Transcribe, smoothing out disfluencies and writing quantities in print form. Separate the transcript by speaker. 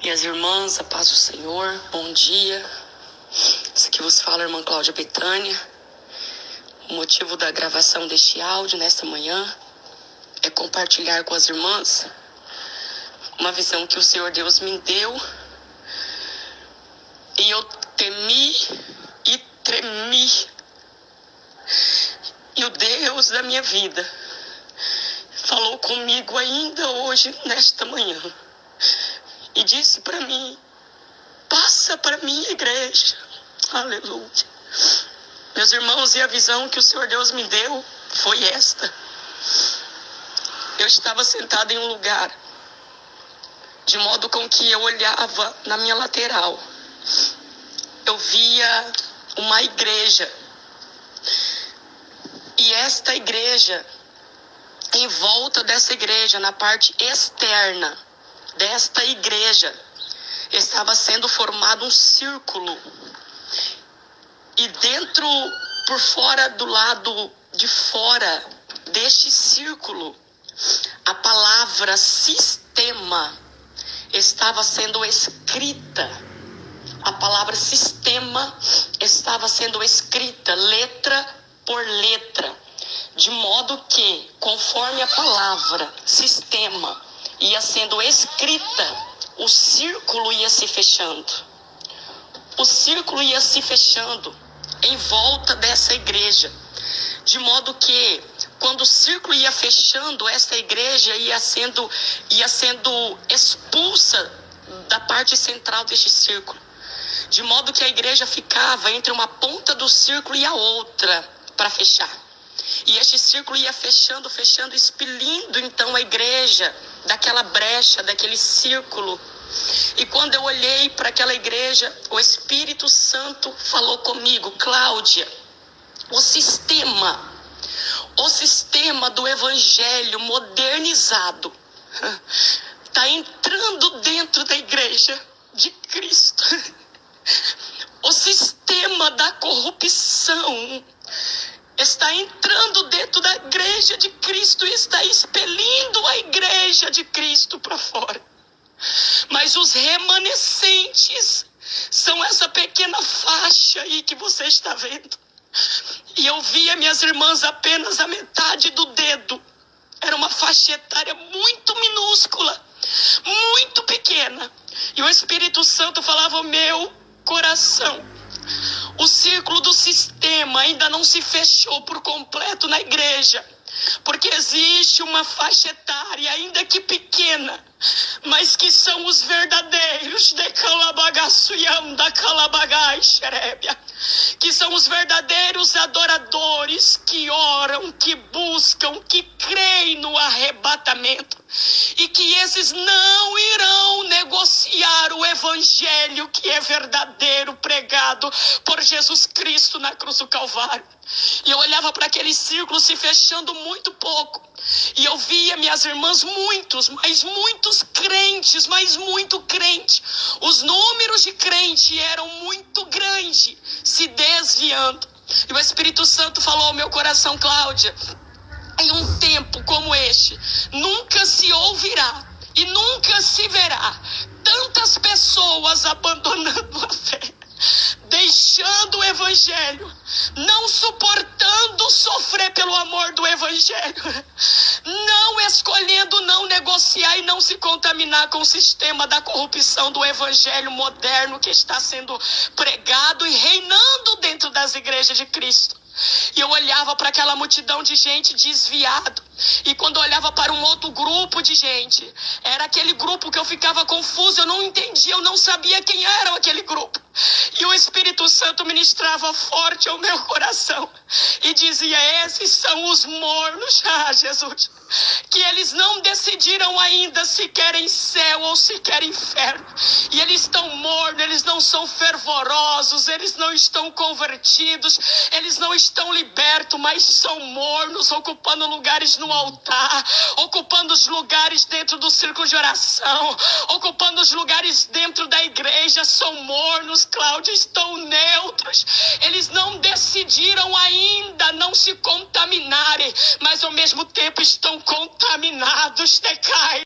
Speaker 1: E as irmãs, a paz do Senhor, bom dia. Isso aqui vos fala a irmã Cláudia Betânia. O motivo da gravação deste áudio nesta manhã é compartilhar com as irmãs uma visão que o Senhor Deus me deu. E eu temi e tremi. E o Deus da minha vida falou comigo ainda hoje, nesta manhã. E disse para mim: passa para minha igreja. Aleluia. Meus irmãos, e a visão que o Senhor Deus me deu foi esta. Eu estava sentada em um lugar, de modo com que eu olhava na minha lateral. Eu via uma igreja. E esta igreja, em volta dessa igreja, na parte externa desta igreja, estava sendo formado um círculo. E dentro, por fora, do lado de fora deste círculo, a palavra sistema estava sendo escrita. A palavra sistema estava sendo escrita, letra por letra. De modo que, conforme a palavra sistema ia sendo escrita, o círculo ia se fechando. O círculo ia se fechando em volta dessa igreja. De modo que, quando o círculo ia fechando, essa igreja ia sendo expulsa da parte central deste círculo. De modo que a igreja ficava entre uma ponta do círculo e a outra para fechar. E este círculo ia fechando, expelindo então a igreja daquela brecha, daquele círculo. E quando eu olhei para aquela igreja, o Espírito Santo falou comigo: Cláudia, o sistema do evangelho modernizado está entrando dentro da igreja de Cristo. O sistema da corrupção está entrando dentro da igreja de Cristo e está expelindo a igreja de Cristo para fora. Mas os remanescentes são essa pequena faixa aí que você está vendo. E eu via, minhas irmãs, apenas a metade do dedo. Era uma faixa etária muito minúscula, muito pequena. E o Espírito Santo falava ao meu coração: o círculo do sistema ainda não se fechou por completo na igreja, porque existe uma faixa etária, ainda que pequena, mas que são os verdadeiros que são os verdadeiros adoradores, que oram, que buscam, que creem no arrebatamento, e que esses não irão negociar o evangelho que é verdadeiro, pregado por Jesus Cristo na cruz do Calvário. E eu olhava para aquele círculo se fechando muito pouco, e eu via, minhas irmãs, muitos crentes, mas muito crente. Os números de crente eram muito grandes, se desviando. E o Espírito Santo falou ao meu coração: Cláudia, em um tempo como este, nunca se ouvirá e nunca se verá tantas pessoas abandonando a fé, deixando o evangelho, não suportando sofrer pelo amor do evangelho, não escolhendo não negociar e não se contaminar com o sistema da corrupção do evangelho moderno que está sendo pregado e reinando dentro das igrejas de Cristo. E eu olhava para aquela multidão de gente desviado. E quando eu olhava para um outro grupo de gente, era aquele grupo que eu ficava confuso, eu não entendia, eu não sabia quem era aquele grupo. E o Espírito Santo ministrava forte ao meu coração e dizia: esses são os mornos, Jesus, que eles não decidiram ainda se querem céu ou se querem inferno. E eles estão mornos, eles não são fervorosos, eles não estão convertidos, eles não estão libertos, mas são mornos, ocupando lugares no altar, ocupando os lugares dentro do círculo de oração, ocupando os lugares dentro da igreja. São mornos, Cláudia, estão neutros. Eles não decidiram ainda não se contaminarem, mas ao mesmo tempo estão contaminados. Decai.